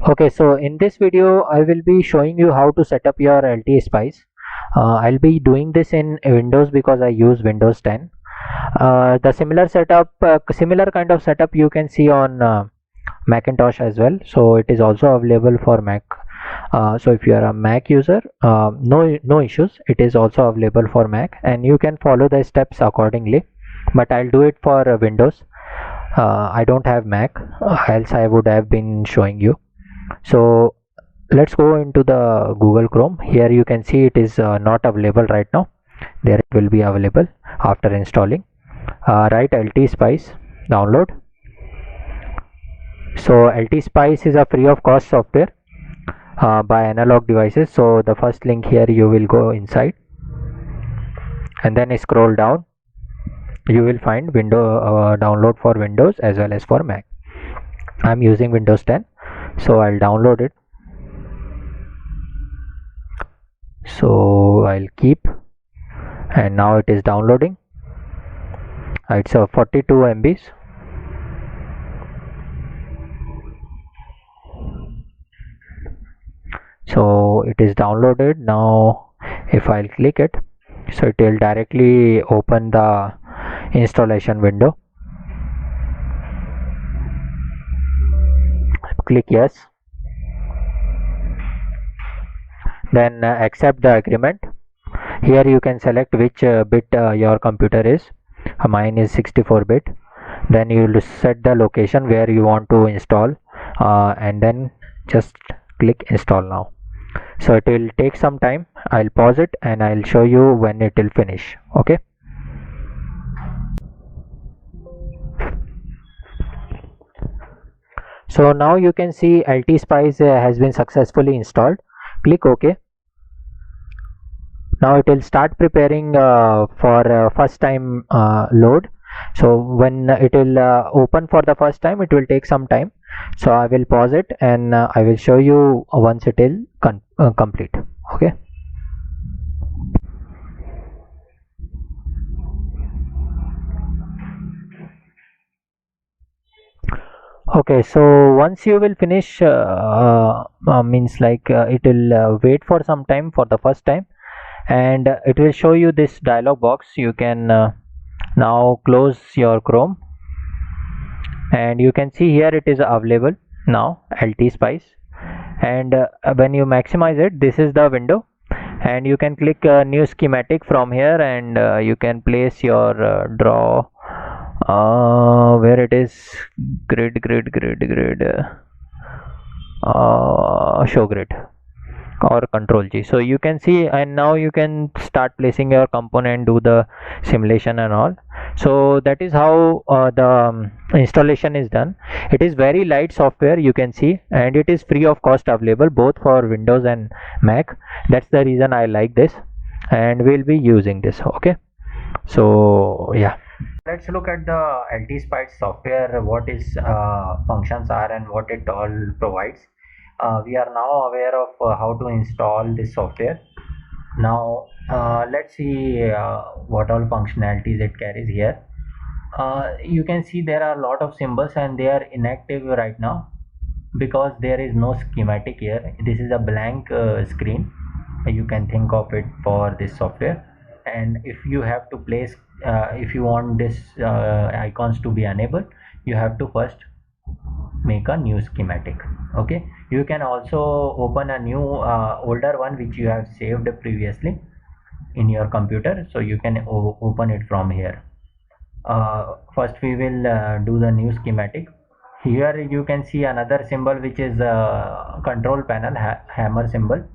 Okay, so in this video, I will be showing you how to set up your LTE Spice. I'll be doing this in Windows because I use Windows 10. The similar kind of setup you can see on Macintosh as well. So it is also available for Mac. So if you are a Mac user, no issues. It is also available for Mac, and you can follow the steps accordingly. But I'll do it for Windows. I don't have Mac, else I would have been showing you. So let's go into the Google Chrome. Here you can see it is not available right now. There it will be available after installing. Write LT Spice, download. So LT Spice is a free of cost software by Analog Devices. So the first link here, you will go inside and then scroll down. You will find download for Windows as well as for Mac. I'm using Windows 10, so I'll download it. So I'll keep, and now it is downloading. It's a 42 MBs. So it is downloaded. Now if I'll click it, so it will directly open the installation window. Click yes, then accept the agreement. Here you can select which bit your computer is. Mine is 64-bit. Then you will set the location where you want to install, and then just click install now. So it will take some time. I'll pause it and I'll show you when it will finish. Okay. So now you can see LT Spice has been successfully installed. Click OK. Now it will start preparing for first time load. So when it will open for the first time, it will take some time. So I will pause it and I will show you once it is complete. Okay. Okay, so once you will finish, means like it will wait for some time for the first time, and it will show you this dialog box. You can now close your Chrome, and you can see here it is available now, LT Spice. And when you maximize it, this is the window, and you can click new schematic from here, and you can place your draw where it is grid show grid or control G. So you can see, and now you can start placing your component, do the simulation and all. So that is how the installation is done. It is very light software, you can see, and it is free of cost, available both for Windows and Mac. That's the reason I like this, and we'll be using this. Okay, so yeah, let's look at the LT Spice software, what its functions are and what it all provides. We are now aware of how to install this software. Now let's see what all functionalities it carries here. You can see there are a lot of symbols and they are inactive right now because there is no schematic here. This is a blank screen. You can think of it for this software, and if you have to place if you want this icons to be enabled, you have to first make a new schematic. Okay, you can also open a new older one which you have saved previously in your computer, so you can open it from here. First we will do the new schematic. Here you can see another symbol which is control panel, hammer symbol.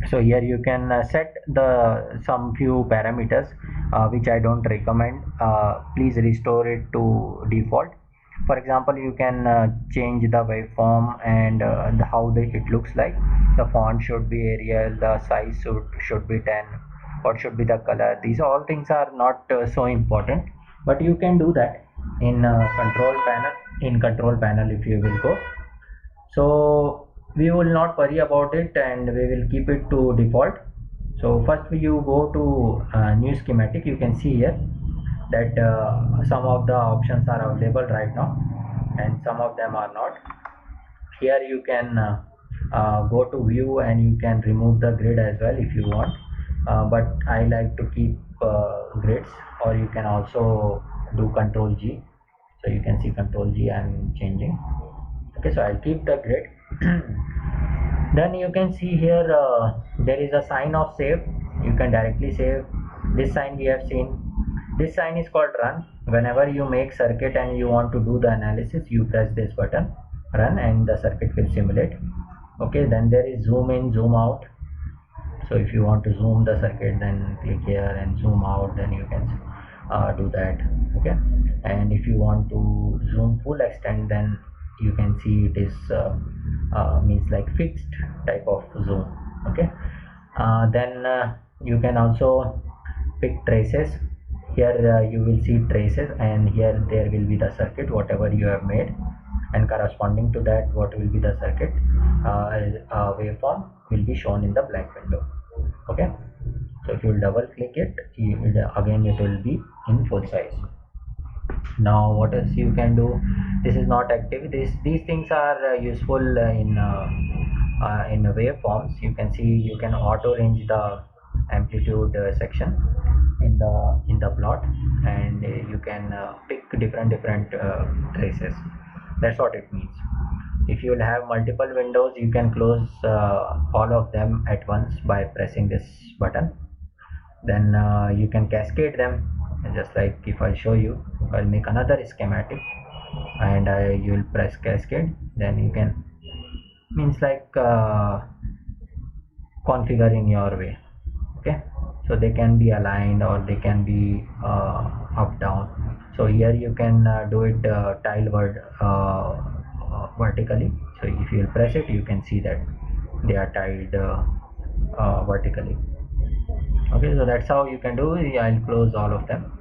So here you can set the some few parameters which I don't recommend. Please restore it to default. For example, you can change the waveform and it looks like. The font should be Arial, the size should be 10, what should be the color. These all things are not so important, but you can do that in control panel. In control panel, if you will go, so we will not worry about it and we will keep it to default. So first you go to new schematic. You can see here that some of the options are available right now and some of them are not. here you can go to view and you can remove the grid as well if you want, but I like to keep grids, or you can also do control G. So you can see control G I'm changing. Okay, so I'll keep the grid. Then you can see here there is a sign of save. You can directly save. This sign we have seen. This sign is called run. Whenever you make circuit and you want to do the analysis, you press this button run and the circuit will simulate. Okay, then there is zoom in, zoom out. So if you want to zoom the circuit, then click here, and zoom out, then you can do that. Okay, and if you want to zoom full extent, then you can see it is means like fixed type of zoom. Okay, then you can also pick traces. Here you will see traces, and here there will be the circuit whatever you have made, and corresponding to that what will be the circuit waveform will be shown in the black window. Okay, so if you double click it, again it will be in full size. Now what else you can do? This is not active. These things are useful in waveforms. You can see you can auto range the amplitude section in the plot, and you can pick different traces. That's what it means. If you will have multiple windows, you can close all of them at once by pressing this button. Then you can cascade them, just like if I show you, I'll make another schematic and you will press cascade, then you can means like configure in your way. Okay, so they can be aligned or they can be up down. So here you can do it vertically. So if you press it, you can see that they are tiled vertically. Okay, so that's how you can do it. I'll close all of them.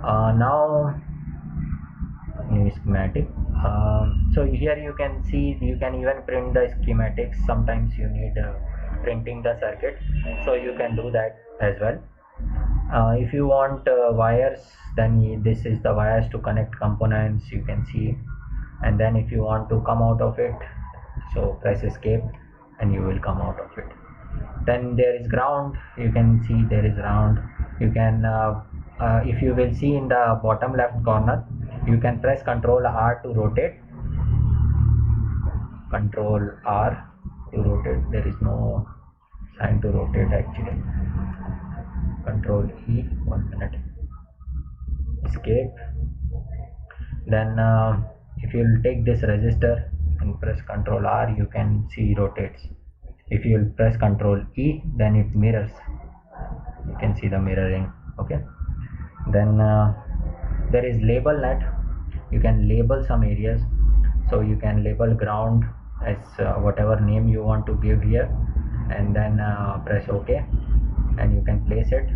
Now new schematic. So here you can see you can even print the schematics. Sometimes you need printing the circuit, so you can do that as well. If you want wires, then this is the wires to connect components, you can see. And then if you want to come out of it, so press escape and you will come out of it. Then there is ground. You can see there is ground. You can if you will see in the bottom left corner, you can press Ctrl R to rotate. Ctrl R to rotate. There is no sign to rotate actually. Ctrl E, 1 minute. Escape. Then if you will take this resistor and press Ctrl R, you can see rotates. If you will press Ctrl E, then it mirrors. You can see the mirroring. Okay, then there is label net. You can label some areas, so you can label ground as whatever name you want to give here, and then press OK, and you can place it.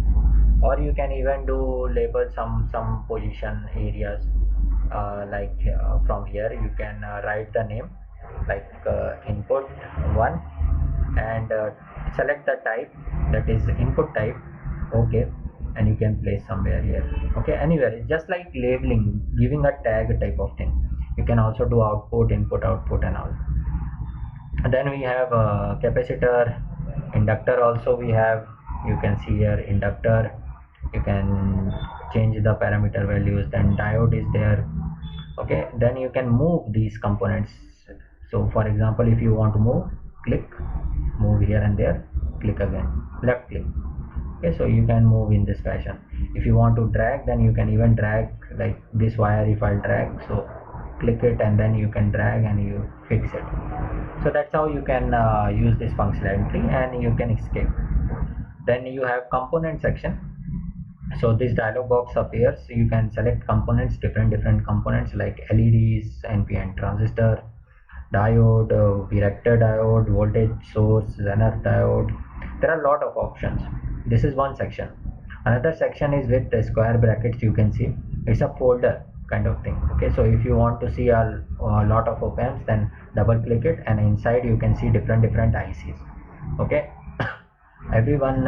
Or you can even do label some position areas, like from here you can write the name like input 1, and select the type, that is input type. Okay, and you can place somewhere here. Okay, anywhere. It's just like labeling, giving a tag type of thing. You can also do output, input, output, and all. And then we have capacitor, inductor also we have. You can see here inductor. You can change the parameter values. Then diode is there. Okay, then you can move these components. So for example, if you want to move, click, move here and there, click again, left click. Okay, so you can move in this fashion. If you want to drag, then you can even drag like this wire. If I drag, so click it and then you can drag and you fix it. So that's how you can use this functionality, and you can escape. Then you have component section. So this dialog box appears. You can select components, different components like LEDs, NPN transistor, diode, Vrector diode, voltage source, Zener diode. There are a lot of options. This is one section. Another section is with the square brackets. You can see it's a folder kind of thing. Okay, so if you want to see a lot of op-amps, then double click it, and inside you can see different ICs. Okay, every one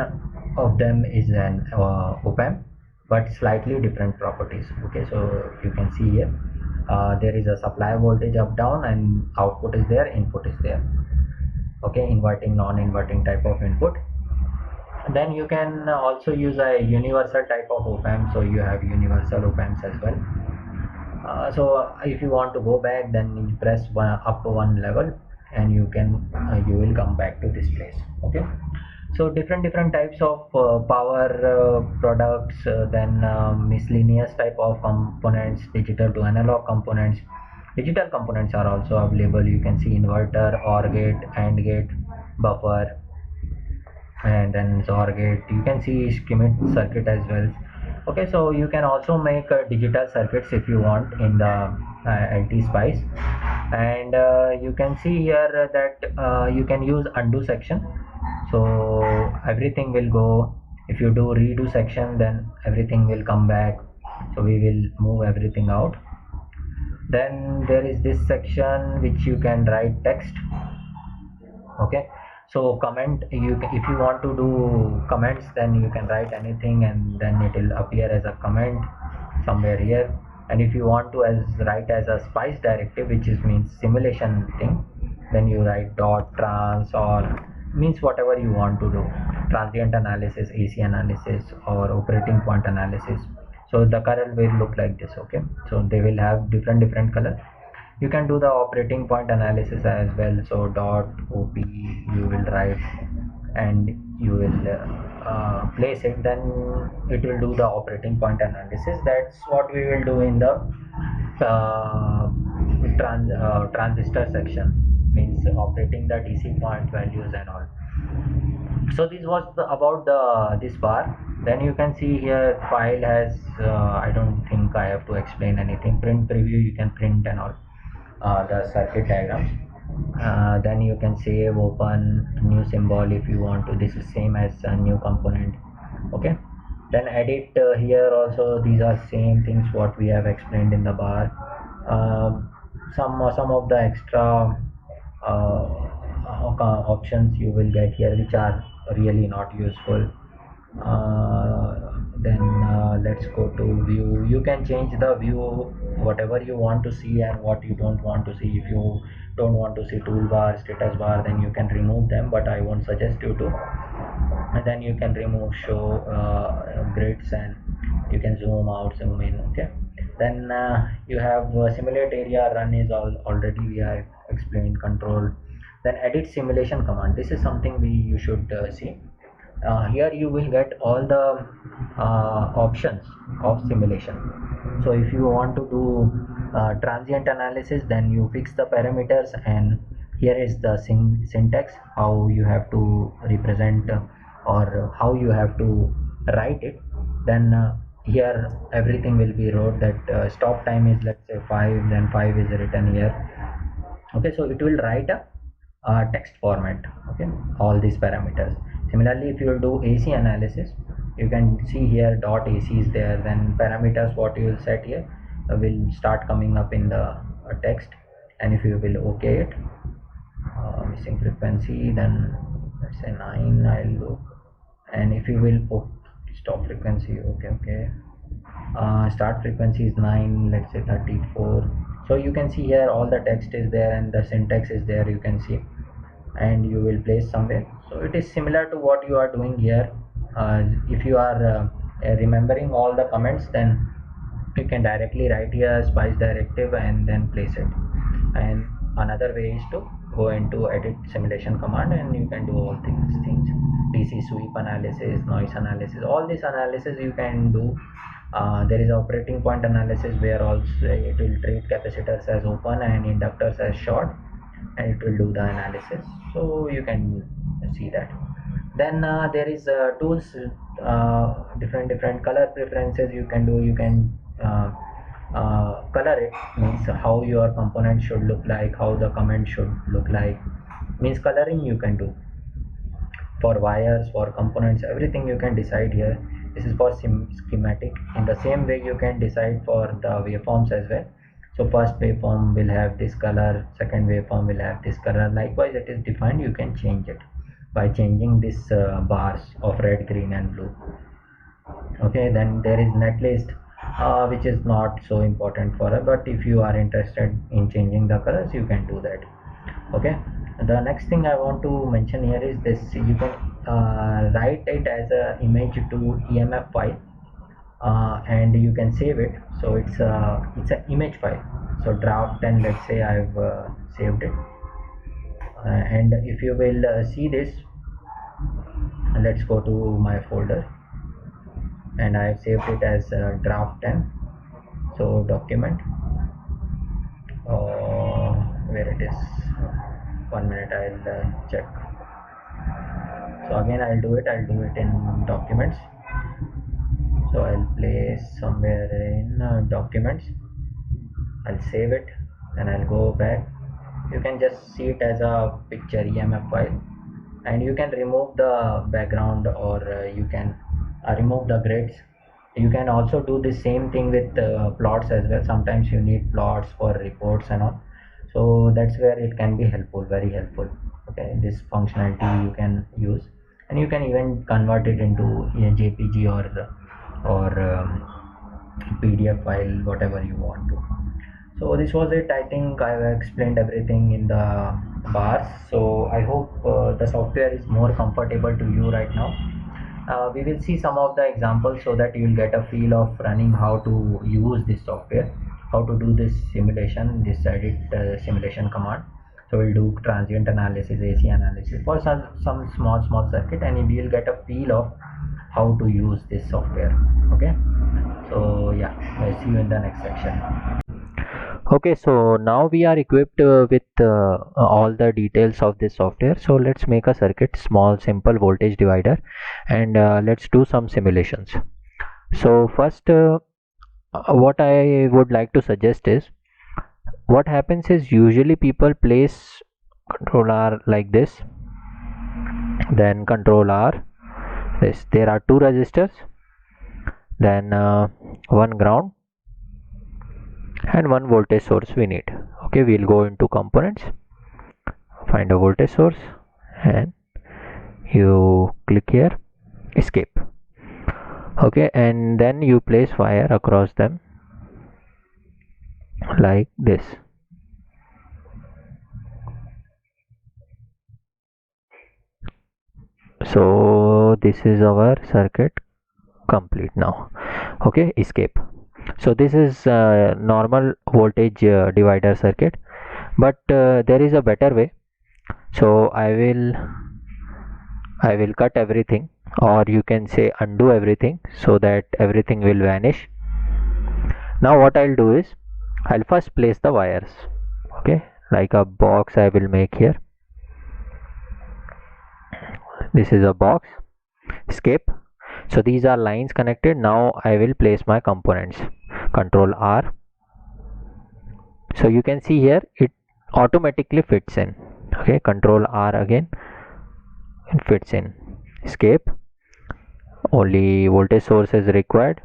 of them is an op-amp, but slightly different properties. Okay, so you can see here there is a supply voltage up down, and output is there, input is there. Okay, inverting, non-inverting type of input. Then you can also use a universal type of op-amp, so you have universal op-amps as well. So if you want to go back, then you press up one level, and you will come back to this place. Okay, so different types of power products, then miscellaneous type of components, digital to analog components. Digital components are also available. You can see inverter, OR gate, AND gate, buffer, and then XOR gate. You can see schematic circuit as well. Okay, so you can also make digital circuits if you want in the LT Spice. And you can see here that you can use undo section, so everything will go. If you do redo section, then everything will come back, so we will move everything out. Then there is this section which you can write text. Okay, so comment, if you want to do comments, then you can write anything, and then it will appear as a comment somewhere here. And if you want to write as a spice directive, which is means simulation thing, then you write dot trans, or means whatever you want to do, transient analysis, AC analysis, or operating point analysis. So the color will look like this. Okay, so they will have different color. You can do the operating point analysis as well, so dot op you will write, and you will place it, then it will do the operating point analysis. That's what we will do in the transistor section, means operating the DC point values and all. So this was about this bar. Then you can see here file has I don't think I have to explain anything. Print preview, you can print and all the circuit diagrams. Then you can save, open, new symbol if you want to. This is same as a new component. Okay, then edit, here also these are same things what we have explained in the bar. Some of the extra options you will get here, which are really not useful. Then let's go to view. You can change the view whatever you want to see and what you don't want to see. If you don't want to see toolbar, status bar, then you can remove them, but I won't suggest you to. And then you can remove show grids, and you can zoom out, zoom in. Okay, then you have simulate area, run is already we have explained, control. Then edit simulation command, this is something you should see. Here you will get all the options of simulation. So if you want to do transient analysis, then you fix the parameters, and here is the syntax, how you have to represent or how you have to write it. Then here everything will be wrote, that stop time is, let's say, 5, then 5 is written here. Okay, so it will write a text format. Okay, all these parameters. Similarly, if you will do AC analysis, you can see here dot AC is there, then parameters what you will set here will start coming up in the text. And if you will OK it, missing frequency, then let's say 9, I'll look. And if you will stop frequency, okay, start frequency is 9, let's say 34. So you can see here all the text is there and the syntax is there, you can see, and you will place somewhere. So it is similar to what you are doing here. If you are remembering all the comments, then you can directly write here spice directive and then place it. And another way is to go into edit simulation command, and you can do all things DC sweep analysis, noise analysis, all this analysis you can do. There is operating point analysis, where also it will treat capacitors as open and inductors as short, and it will do the analysis, so you can see that. Then there is tools, different color preferences you can do. You can color it, means how your component should look like, how the comment should look like, means coloring you can do for wires, for components, everything you can decide here. This is for schematic. In the same way you can decide for the waveforms as well. So first waveform will have this color, second waveform will have this color. Likewise, it is defined, you can change it by changing this bars of red, green and blue. Okay, then there is netlist. which is not so important for us, but if you are interested in changing the colors, you can do that. Okay, the next thing I want to mention here is this: you can write it as a image to emf file, and you can save it. So it's an image file, so draft, and let's say I've saved it. And if you will see this, let's go to my folder, and I saved it as draft 10. So document, where it is, 1 minute, I'll check. So again, I'll do it in documents. So I'll place somewhere in documents, I'll save it, and I'll go back. You can just see it as a picture emf file, and you can remove the background, or you can remove the grids. You can also do the same thing with plots as well. Sometimes you need plots for reports and all, so that's where it can be helpful, very helpful. Okay, this functionality you can use, and you can even convert it into a jpg or pdf file, whatever you want to. So this was it. I think I've explained everything in the bars. So I hope the software is more comfortable to you right now. We will see some of the examples so that you will get a feel of running, how to use this software, how to do this simulation, this edit simulation command. So we'll do transient analysis, AC analysis for some small circuit, and we will get a feel of how to use this software. Okay, so yeah, I'll see you in the next section. Okay, so now we are equipped with all the details of this software. So let's make a circuit, small simple voltage divider, and let's do some simulations. So first, what I would like to suggest is, what happens is usually people place control R like this, then control R this. There are two resistors, then one ground, and one voltage source we need. Okay, we'll go into components, find a voltage source, and you click here, escape. Okay, and then you place wire across them like this. So this is our circuit complete now. Okay, escape. So this is normal voltage divider circuit, but there is a better way. So I will cut everything, or you can say undo everything, so that everything will vanish. Now what I'll do is, I'll first place the wires. Okay, like a box I will make here. This is a box. Escape. So these are lines connected. Now I will place my components. Control R. So you can see here it automatically fits in. Okay, control R again, it fits in. Escape. Only voltage source is required.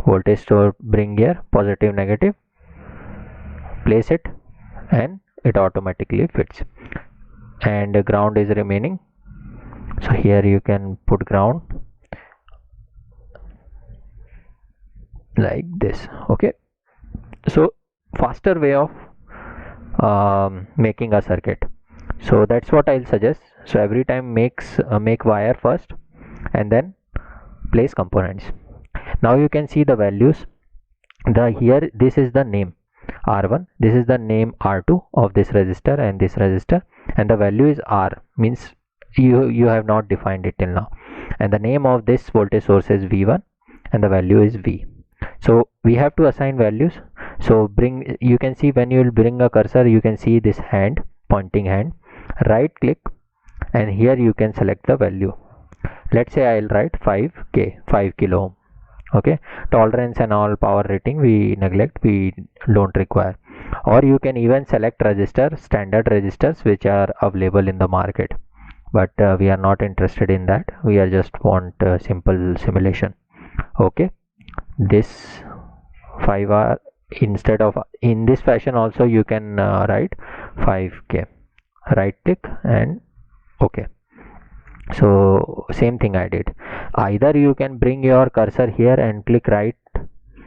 Voltage source, bring here, positive negative, place it, and it automatically fits. And ground is remaining, so here you can put ground like this. Okay, so faster way of making a circuit. So that's what I'll suggest. So every time make wire first, and then place components. Now you can see the values. Here this is the name R1, this is the name R2 of this resistor and this resistor, and the value is R, means you have not defined it till now, and the name of this voltage source is V1 and the value is V. So we have to assign values. So you can see when you will bring a cursor, you can see this hand, pointing hand, right click, and here you can select the value. Let's say I'll write 5k, 5 kilo ohm. Okay, tolerance and all power rating we neglect, we don't require. Or you can even select resistor, standard resistors which are available in the market, but we are not interested in that. We are just want simple simulation. Okay, this 5R, instead of in this fashion also you can write 5k, right click and okay. So same thing I did. Either you can bring your cursor here and click right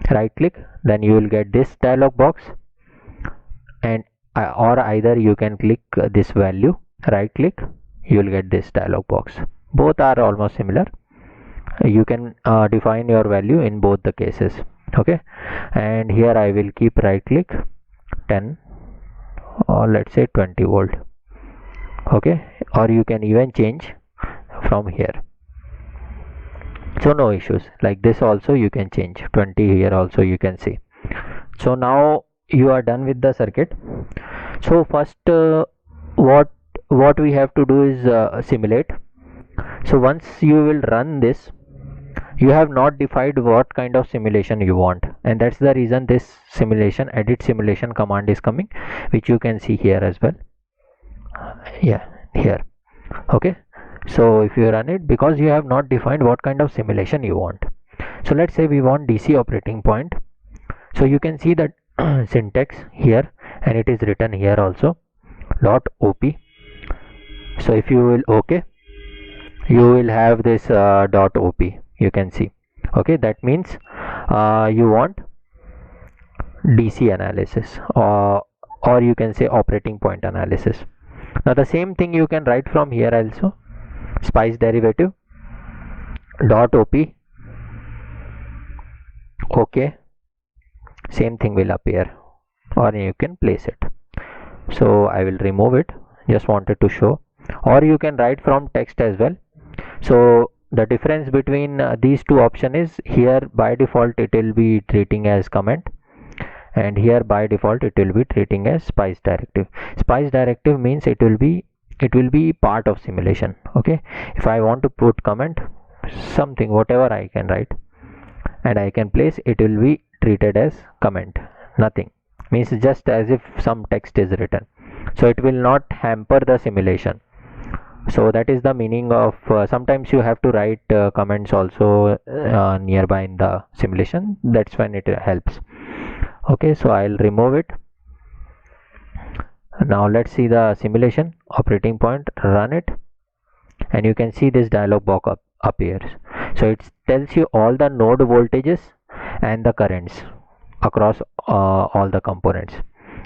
right click, then you will get this dialog box, and or either you can click this value, right click, you will get this dialog box. Both are almost similar. You can define your value in both the cases. Okay, and here I will keep right click 10 or let's say 20 volt. Okay, or you can even change from here, so no issues. Like this also you can change 20, here also you can see. So now you are done with the circuit. So first what we have to do is simulate. So once you will run this, you have not defined what kind of simulation you want, and that's the reason this simulation edit simulation command is coming, which you can see here as well. Yeah, here. Okay, so if you run it, because you have not defined what kind of simulation you want. So let's say we want DC operating point. So you can see that syntax here, and it is written here also, .op. So if you will okay, you will have this .op, you can see. Okay, that means you want DC analysis, or you can say operating point analysis. Now the same thing you can write from here also, spice derivative .op. Okay, same thing will appear, or you can place it. So I will remove it, just wanted to show. Or you can write from text as well. So the difference between these two options is, here by default it will be treating as comment, and here by default it will be treating as spice directive. Spice directive means it will be part of simulation. Okay, if I want to put comment something, whatever I can write and I can place, it will be treated as comment. Nothing, means just as if some text is written, so it will not hamper the simulation. So that is the meaning of sometimes you have to write comments also nearby in the simulation, that's when it helps. Okay, so I'll remove it. Now let's see the simulation operating point, run it, and you can see this dialog box appears. So it tells you all the node voltages and the currents across all the components.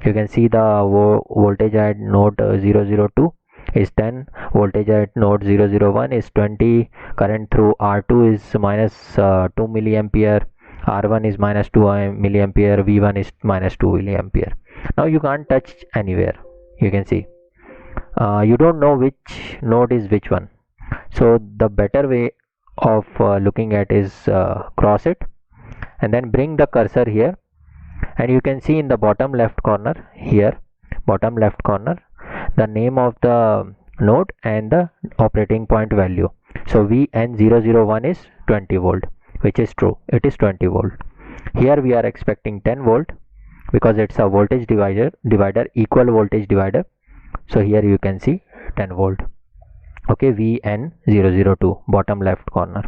You can see the voltage at node 002 is 10, voltage at node 001 is 20, current through R2 is minus 2 milliampere, R1 is minus 2 milliampere, V1 is minus 2 milliampere. Now you can't touch anywhere, you can see. You don't know which node is which one. So the better way of looking at is cross it and then bring the cursor here, and you can see in the bottom left corner here, bottom left corner, the name of the node and the operating point value. So VN001 is 20 volt, which is true, it is 20 volt. Here we are expecting 10 volt because it's a voltage divider, equal voltage divider. So here you can see 10 volt. Okay, VN002, bottom left corner.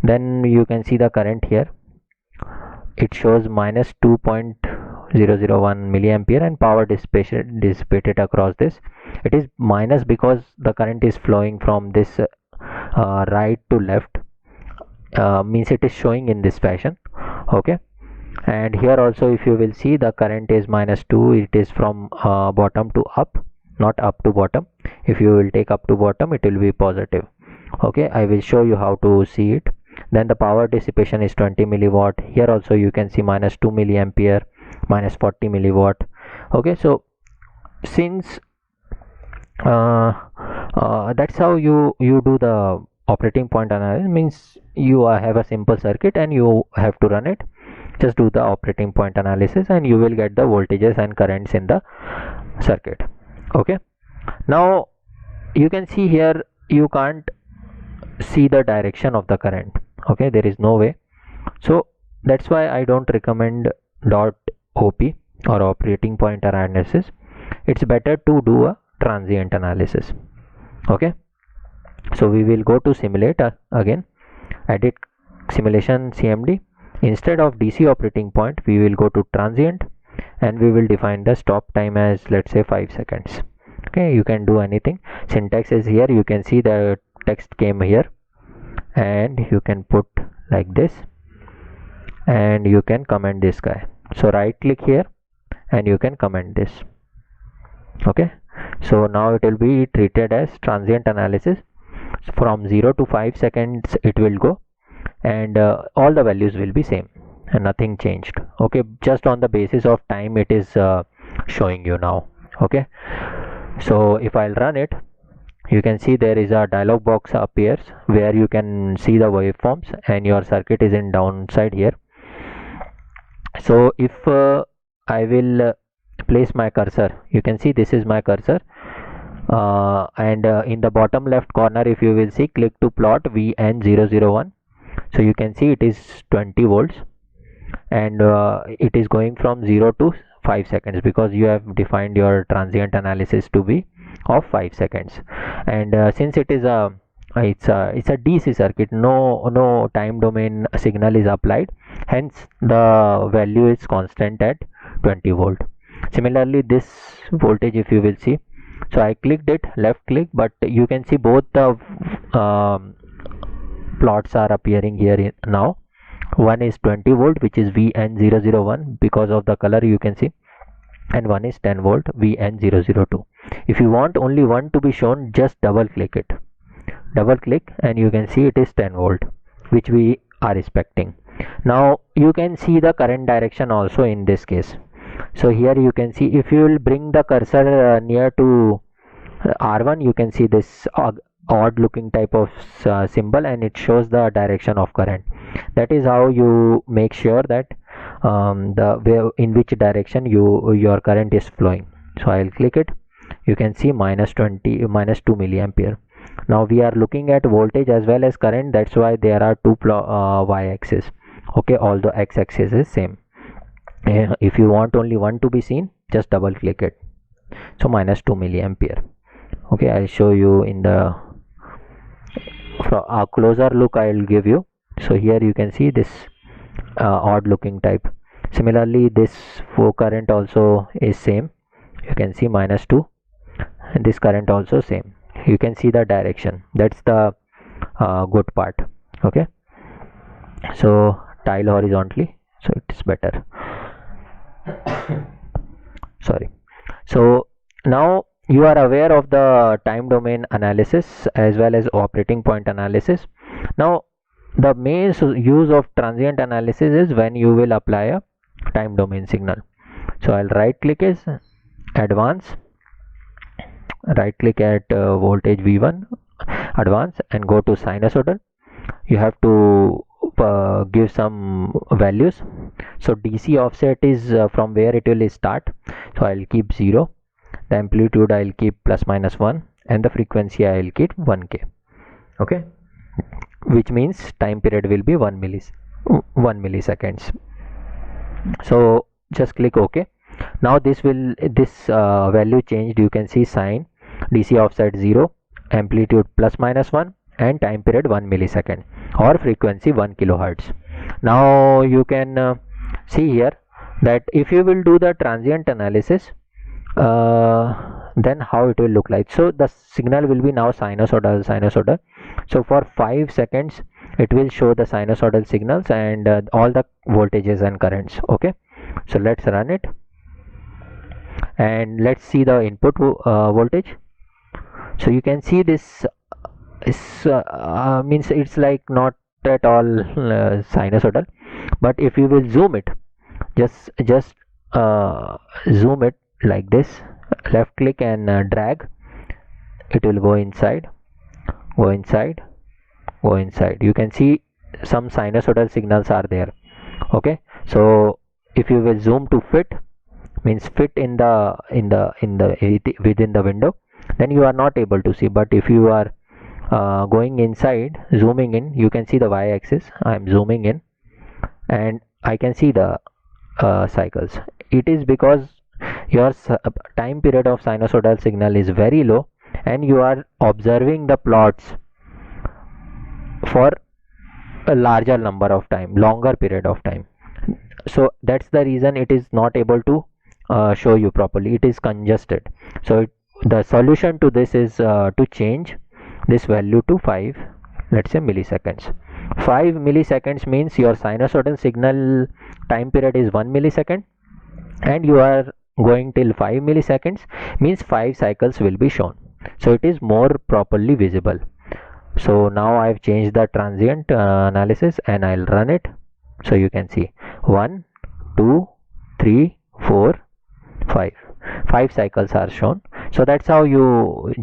Then you can see the current here, it shows minus 2.001 milliampere, and power dissipated across this, it is minus because the current is flowing from this right to left, means it is showing in this fashion. Okay, and here also if you will see, the current is minus 2, it is from bottom to up, not up to bottom. If you will take up to bottom, it will be positive. Okay, I will show you how to see it. Then the power dissipation is 20 milliwatt. Here also you can see minus 2 milliampere, minus 40 milliwatt. Okay, so since that's how you do the operating point analysis, means you have a simple circuit and you have to run it. Just do the operating point analysis and you will get the voltages and currents in the circuit. Okay, now you can see here, you can't see the direction of the current. Okay, there is no way. So that's why I don't recommend .op or operating point analysis. It's better to do a transient analysis. Okay, so we will go to simulate again, edit simulation CMD. Instead of DC operating point, we will go to transient and we will define the stop time as, let's say, 5 seconds. Okay, you can do anything. Syntax is here, you can see the text came here, and you can put like this, and you can comment this guy. So right click here and you can comment this. Okay, so now it will be treated as transient analysis. From 0 to 5 seconds it will go, and all the values will be same and nothing changed. Okay, just on the basis of time it is showing you now. Okay, so if I'll run it, you can see there is a dialog box appears where you can see the waveforms, and your circuit is in downside here. So if I will place my cursor, you can see this is my cursor, and in the bottom left corner if you will see, click to plot VN001. So you can see it is 20 volts, and it is going from 0 to 5 seconds because you have defined your transient analysis to be of 5 seconds. And since it is a it's a DC circuit, no time domain signal is applied, hence the value is constant at 20 volt. Similarly, this voltage if you will see, so I clicked it, left click, but you can see both the plots are appearing here now. One is 20 volt, which is VN001 because of the color you can see, and one is 10 volt VN002. If you want only one to be shown, just double click it, double click, and you can see it is 10 volt, which we are expecting. Now you can see the current direction also in this case. So here you can see, if you will bring the cursor near to R1, you can see this odd looking type of symbol, and it shows the direction of current. That is how you make sure that the way in which direction your current is flowing. So I'll click it, you can see -2 milliampere. Now we are looking at voltage as well as current, that's why there are two y-axis. Okay, although x-axis is same. If you want only one to be seen, just double click it. So -2 milliampere. Okay, I'll show you in the a closer look I'll give you. So here you can see this odd looking type. Similarly, this flow current also is same, you can see -2, and this current also same. You can see the direction, that's the good part. Okay, so tile horizontally, so it's better. Sorry. So now you are aware of the time domain analysis as well as operating point analysis. Now the main use of transient analysis is when you will apply a time domain signal. So I'll right click is advanced, right click at voltage V1 advanced, and go to sinusoidal. You have to give some values. So DC offset is from where it will start, so I'll keep 0. The amplitude I'll keep ±1, and the frequency I'll keep 1k. Okay, which means time period will be 1 milliseconds. So just click OK. Now this value changed, you can see sign, DC offset 0, amplitude ±1, and time period 1 millisecond, or frequency 1 kilohertz. Now you can see here that if you will do the transient analysis, then how it will look like. So the signal will be now sinusoidal. So for 5 seconds it will show the sinusoidal signals and all the voltages and currents. Okay, so let's run it and let's see the input voltage. So you can see this is means it's like not at all sinusoidal, but if you will zoom it, just zoom it like this, left click and drag, it will go inside. You can see some sinusoidal signals are there. Okay, so if you will zoom to fit, means fit in the within the window, then you are not able to see. But if you are going inside, zooming in, you can see the y-axis. I am zooming in and I can see the cycles. It is because your time period of sinusoidal signal is very low and you are observing the plots for a larger number of time, longer period of time. So that's the reason it is not able to show you properly, it is congested. So the solution to this is to change this value to 5, let's say, milliseconds. 5 milliseconds means your sinusoidal signal time period is 1 millisecond, and you are going till 5 milliseconds means 5 cycles will be shown, so it is more properly visible. So now I've changed the transient analysis and I'll run it. So you can see 1 2 3 4 5 cycles are shown. So that's how you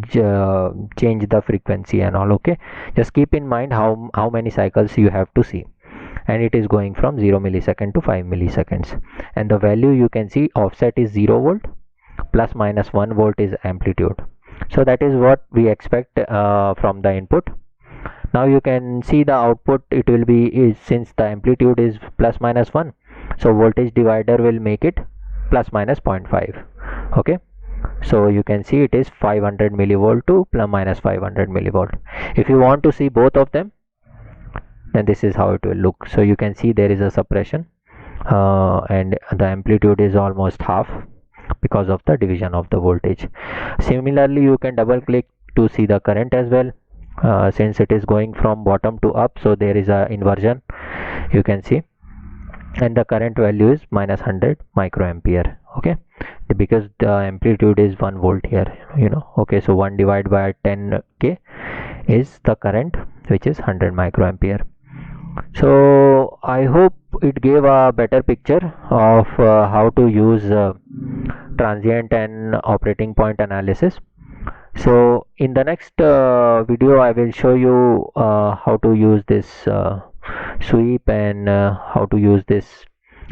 change the frequency and all. Okay, just keep in mind how many cycles you have to see, and it is going from 0 millisecond to 5 milliseconds, and the value you can see offset is 0 volt, plus minus 1 volt is amplitude. So that is what we expect from the input. Now you can see the output, it will be, since the amplitude is plus minus 1, so voltage divider will make it plus minus 0.5. okay, so you can see it is 500 millivolt to plus minus 500 millivolt. If you want to see both of them, then this is how it will look. So you can see there is a suppression and the amplitude is almost half because of the division of the voltage. Similarly, you can double click to see the current as well. Since it is going from bottom to up, so there is a inversion, you can see, and the current value is minus 100 microampere. Okay, because the amplitude is 1 volt here, okay, so 1 divided by 10k is the current, which is 100 microampere. So I hope it gave a better picture of how to use transient and operating point analysis. So in the next video I will show you how to use this sweep and how to use this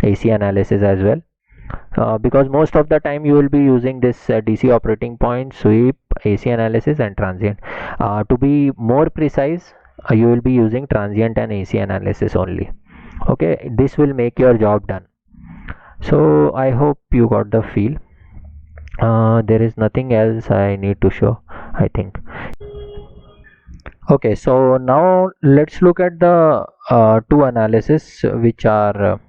AC analysis as well, because most of the time you will be using this DC operating point, sweep, AC analysis and transient. To be more precise, you will be using transient and AC analysis only. Okay, this will make your job done. So I hope you got the feel. There is nothing else I need to show, I think. Okay, so now let's look at the two analysis, which are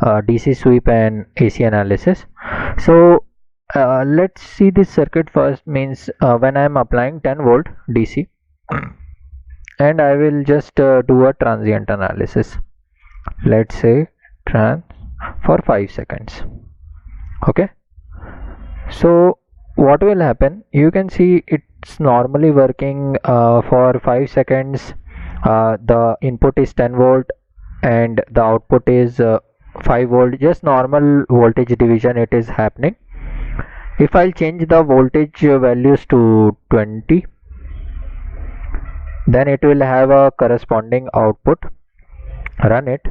DC sweep and AC analysis. So let's see this circuit first. Means when I am applying 10 volt DC, and I will just do a transient analysis. Let's say trans for 5 seconds. Okay, so what will happen, you can see it's normally working for 5 seconds. The input is 10 volt and the output is 5 volt, just normal voltage division it is happening. If I'll change the voltage values to 20, then it will have a corresponding output. Run it,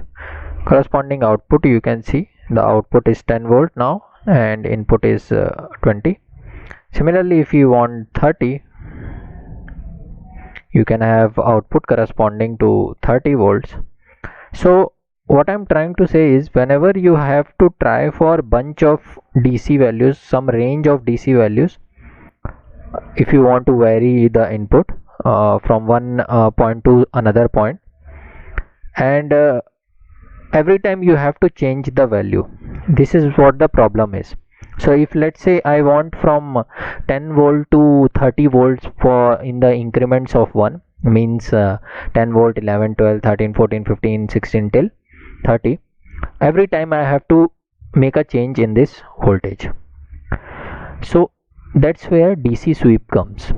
corresponding output, you can see the output is 10 volt now and input is 20. Similarly, if you want 30, you can have output corresponding to 30 volts. So what I'm trying to say is, whenever you have to try for bunch of DC values, some range of DC values, if you want to vary the input from one point to another point, and every time you have to change the value, this is what the problem is. So if let's say I want from 10 volt to 30 volts for in the increments of 1, means 10 volt, 11, 12, 13, 14, 15, 16 till 30, every time I have to make a change in this voltage. So that's where DC sweep comes.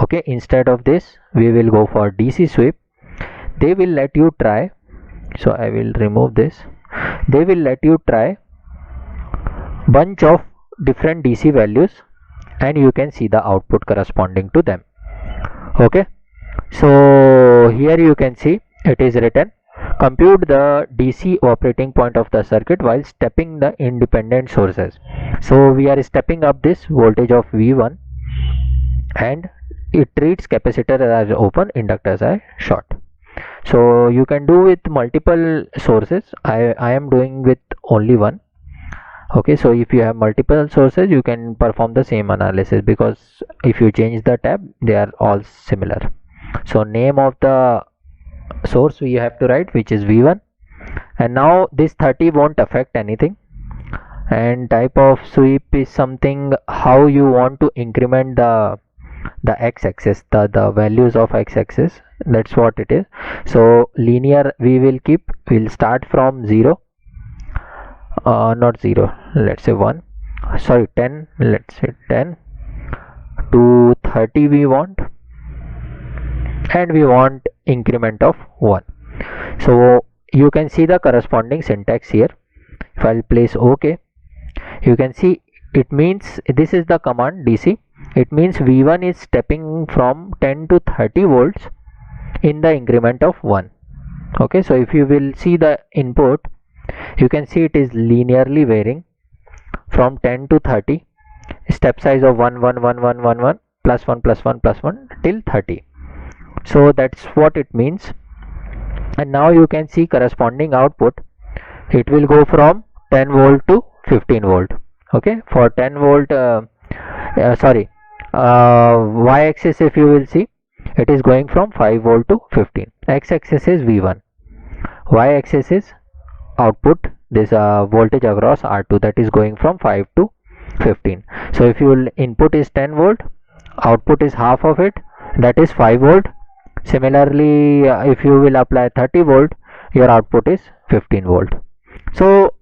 Okay, instead of this we will go for DC sweep. They will let you try, so I will remove this. They will let you try bunch of different DC values and you can see the output corresponding to them. Okay, so here you can see it is written, compute the DC operating point of the circuit while stepping the independent sources. So we are stepping up this voltage of V1 and it treats capacitor as open, inductors as short. So you can do with multiple sources. I am doing with only one. Okay, so if you have multiple sources you can perform the same analysis, because if you change the tab they are all similar. So name of the source we have to write, which is V1, and now this 30 won't affect anything. And type of sweep is something how you want to increment the the x-axis, the values of x-axis. That's what it is. So linear we will keep, we'll start from 0, not 0, let's say 1, sorry 10, let's say 10 to 30 we want, and we want increment of 1. So you can see the corresponding syntax here. If I'll place OK, you can see it means this is the command DC. It means V1 is stepping from 10 to 30 volts in the increment of 1. Okay, so if you will see the input, you can see it is linearly varying from 10 to 30, step size of 1 1 1 1 1 1 plus 1 plus 1 plus 1 till 30. So that's what it means. And now you can see corresponding output, it will go from 10 volt to 15 volt. Okay, for 10 volt y-axis, if you will see, it is going from 5 volt to 15. X-axis is V1, y-axis is output, this voltage across R2, that is going from 5 to 15. So if your input is 10 volt, output is half of it, that is 5 volt. Similarly, if you will apply 30 volt, your output is 15 volt. So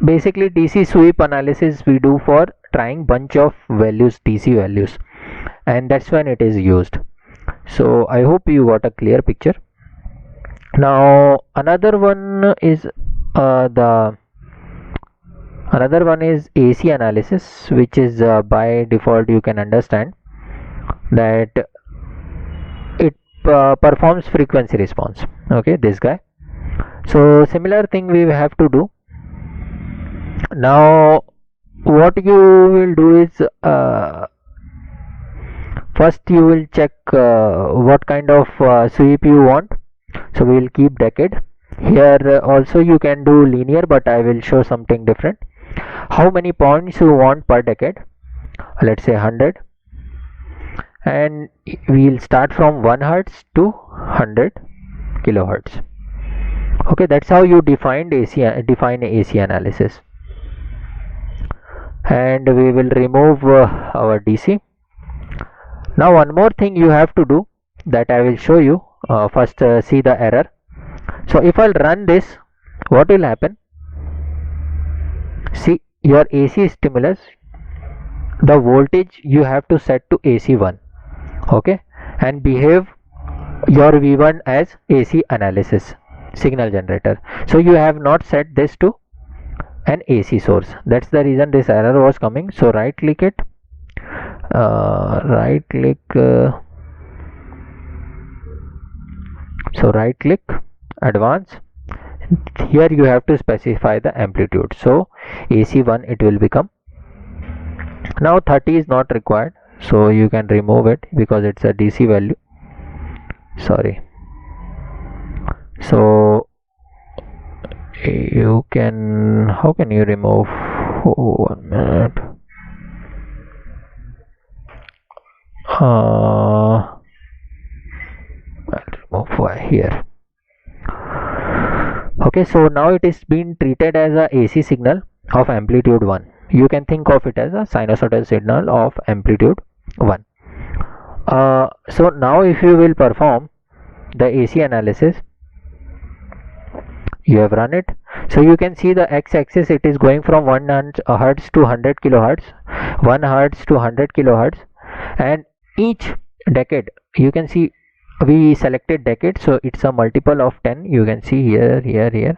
basically DC sweep analysis we do for trying bunch of values, DC values, and that's when it is used. So I hope you got a clear picture. Now another one is AC analysis, which is by default you can understand that it performs frequency response. Okay, this guy. So similar thing we have to do. Now what you will do is first you will check what kind of sweep you want. So we will keep decade here. Also you can do linear, but I will show something different. How many points you want per decade? Let's say 100, and we will start from 1 hertz to 100 kilohertz. Okay, that's how you define AC analysis. And we will remove our DC. Now one more thing you have to do that I will show you. First see the error. So if I'll run this, what will happen? See, your AC stimulus, the voltage you have to set to AC1. Okay, and behave your V1 as AC analysis signal generator. So you have not set this to an AC source. That's the reason this error was coming. So right click it, so right click advance. Here you have to specify the amplitude. So AC1 it will become. Now 30 is not required, so you can remove it because it's a DC value. Sorry. So you can, how can you remove? 1 minute. I'll remove here. Okay, so now it is being treated as a AC signal of amplitude 1. You can think of it as a sinusoidal signal of amplitude 1. So now if you will perform the AC analysis, you have run it. So you can see the x-axis, it is going from 1 hertz to 100 kilohertz, 1 hertz to 100 kilohertz, and each decade you can see we selected decade, so it's a multiple of 10. You can see here,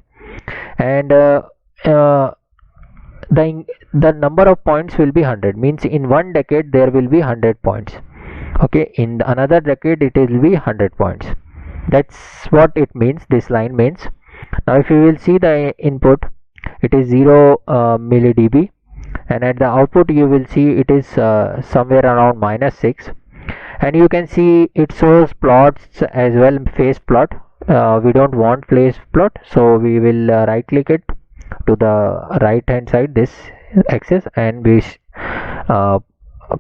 and the number of points will be 100, means in one decade there will be 100 points. Okay, in another decade it will be 100 points. That's what it means, this line means. Now if you will see the input, it is 0 milli-dB, and at the output you will see it is somewhere around -6, and you can see it shows plots as well, phase plot. We don't want phase plot, so we will right click it to the right hand side, this axis, and we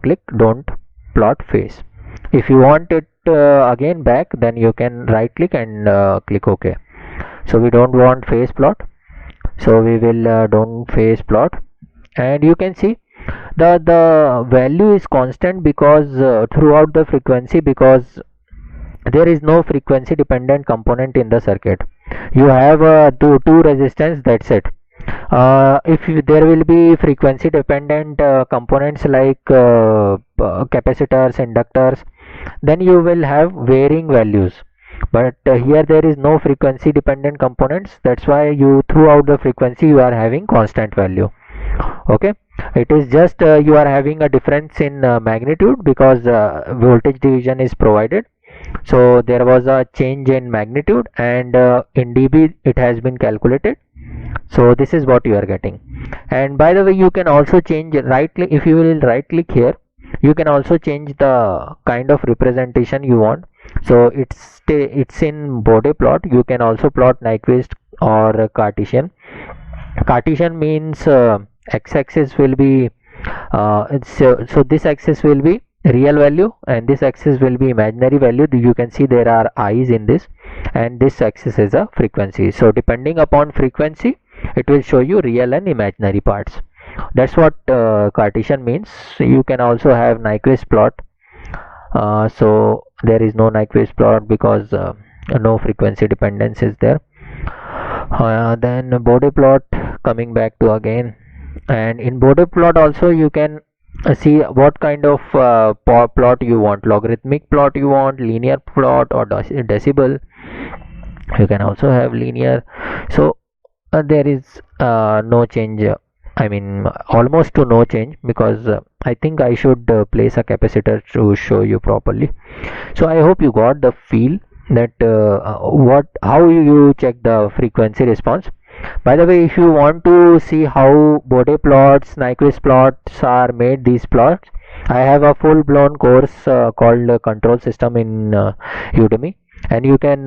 click don't plot phase. If you want it again back, then you can right click and click OK. So we don't want phase plot, so we will don't phase plot, and you can see The value is constant because throughout the frequency, because there is no frequency dependent component in the circuit. You have two resistance, that's it. There will be frequency dependent components like capacitors, inductors, then you will have varying values. But here there is no frequency dependent components, that's why you throughout the frequency you are having constant value. Okay, it is just you are having a difference in magnitude because voltage division is provided, so there was a change in magnitude, and in dB it has been calculated. So this is what you are getting. And by the way, you can also change right click. If you will right click here, you can also change the kind of representation you want. So it's in Bode plot. You can also plot Nyquist or Cartesian. Cartesian means x-axis will be so this axis will be real value and this axis will be imaginary value. You can see there are i's in this, and this axis is a frequency. So depending upon frequency, it will show you real and imaginary parts. That's what Cartesian means. You can also have Nyquist plot. So there is no Nyquist plot because no frequency dependence is there. Then Bode plot, coming back to again, and in Bode plot also you can see what kind of plot you want: logarithmic plot you want, linear plot, or decibel. You can also have linear. So there is no change, I mean almost to no change, because I think I should place a capacitor to show you properly. So I hope you got the feel that how you check the frequency response. By the way, if you want to see how Bode plots, Nyquist plots are made, these plots, I have a full blown course called Control System in Udemy, and you can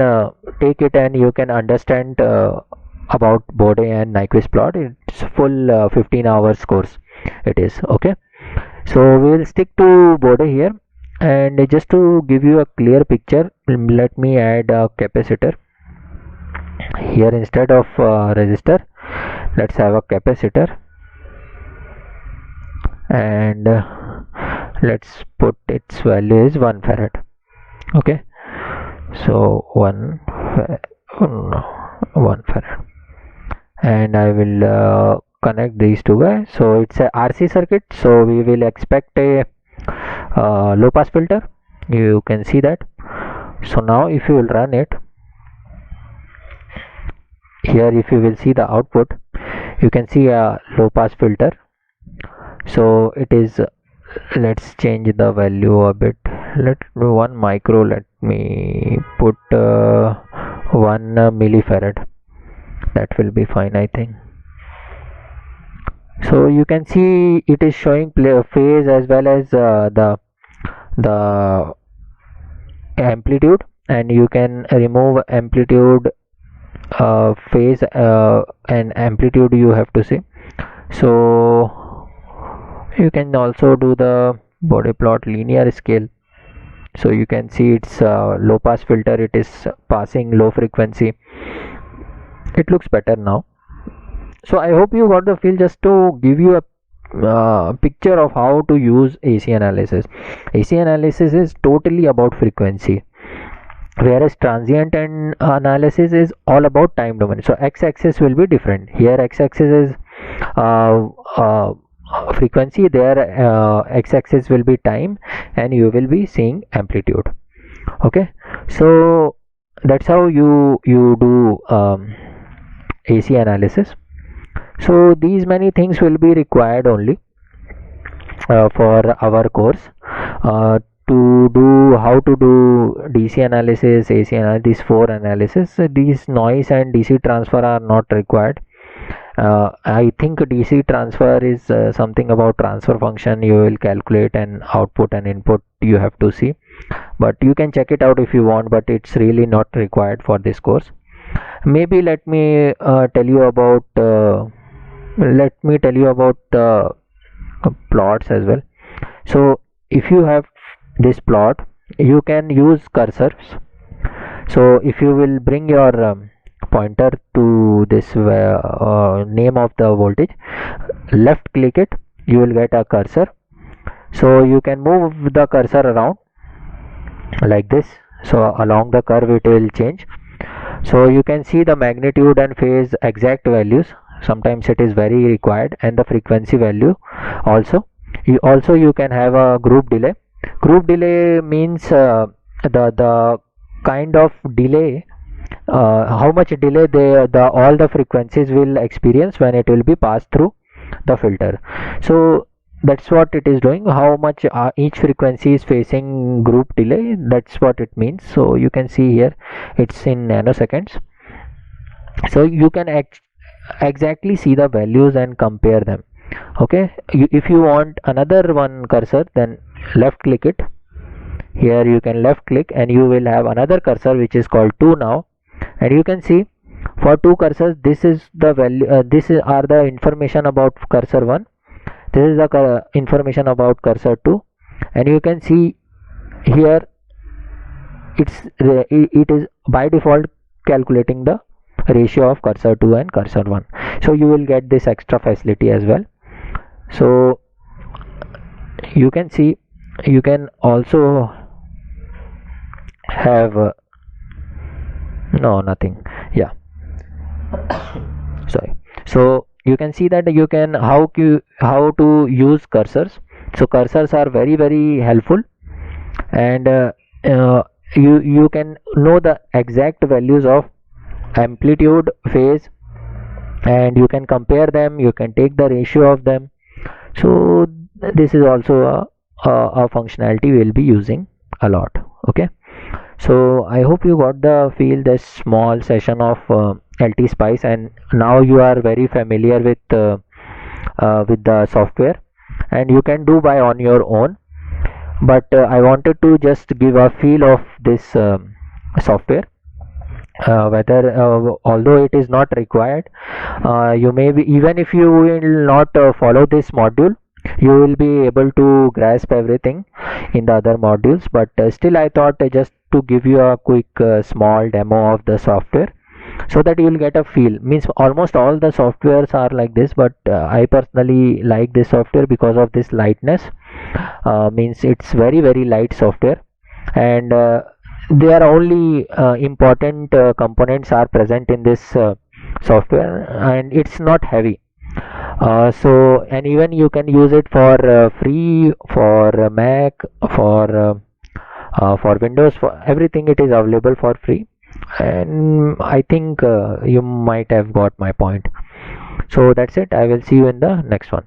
take it and you can understand about Bode and Nyquist plot. It's full 15 hours course it is. Okay, so we will stick to Bode here. And just to give you a clear picture, let me add a capacitor here instead of resistor. Let's have a capacitor, and let's put its value is 1 farad. Okay, so 1 farad, and I will connect these two guys. So it's a RC circuit, so we will expect a low pass filter. You can see that. So now if you will run it here, if you will see the output, you can see a low pass filter. So it is, let's change the value a bit. Let do 1 micro. Let me put 1 millifarad. That will be fine, I think. So you can see it is showing phase as well as the amplitude, and you can remove amplitude, phase, and amplitude you have to see. So you can also do the Bode plot linear scale. So you can see it's low pass filter, it is passing low frequency. It looks better now. So I hope you got the feel, just to give you a picture of how to use AC analysis. AC analysis is totally about frequency, whereas transient and analysis is all about time domain. So x-axis will be different. Here x-axis is frequency, there x-axis will be time, and you will be seeing amplitude. Okay, so that's how you do AC analysis. So these many things will be required only for our course to do how to do DC analysis, AC analysis, these 4 analysis. These noise and DC transfer are not required. I think DC transfer is something about transfer function. You will calculate an output and input you have to see, but you can check it out if you want, but it's really not required for this course. Maybe let me tell you about plots as well. So if you have this plot, you can use cursors. So if you will bring your pointer to this name of the voltage, left click it, you will get a cursor. So you can move the cursor around like this, so along the curve it will change. So you can see the magnitude and phase exact values, sometimes it is very required, and the frequency value also. You can have a group delay. Group delay means the kind of delay, how much delay all the frequencies will experience when it will be passed through the filter. So that's what it is doing, how much each frequency is facing group delay, that's what it means. So you can see here it's in nanoseconds, so you can exactly see the values and compare them. Okay, if you want another one cursor, then left click it. Here you can left click and you will have another cursor which is called 2 now, and you can see for 2 cursors this is the value, are the information about cursor 1, this is the information about cursor 2, and you can see here it is by default calculating the ratio of cursor 2 and cursor 1. So you will get this extra facility as well. So you can see you can also have no nothing, yeah, sorry. So you can see that you can how to use cursors. So cursors are very helpful, and you can know the exact values of amplitude, phase, and you can compare them, you can take the ratio of them. So this is also a functionality we'll be using a lot. Okay, so I hope you got the feel this small session of LT Spice, and now you are very familiar with the software, and you can do by on your own. But I wanted to just give a feel of this software, whether although it is not required, you may be, even if you will not follow this module, you will be able to grasp everything in the other modules. But still I thought just to give you a quick small demo of the software, so that you will get a feel. Means almost all the softwares are like this, but I personally like this software because of this lightness. Means it's very light software, and there are only important components are present in this software, and it's not heavy. So, and even you can use it for free, for Mac, for Windows, for everything it is available for free. And I think you might have got my point. So that's it, I will see you in the next one.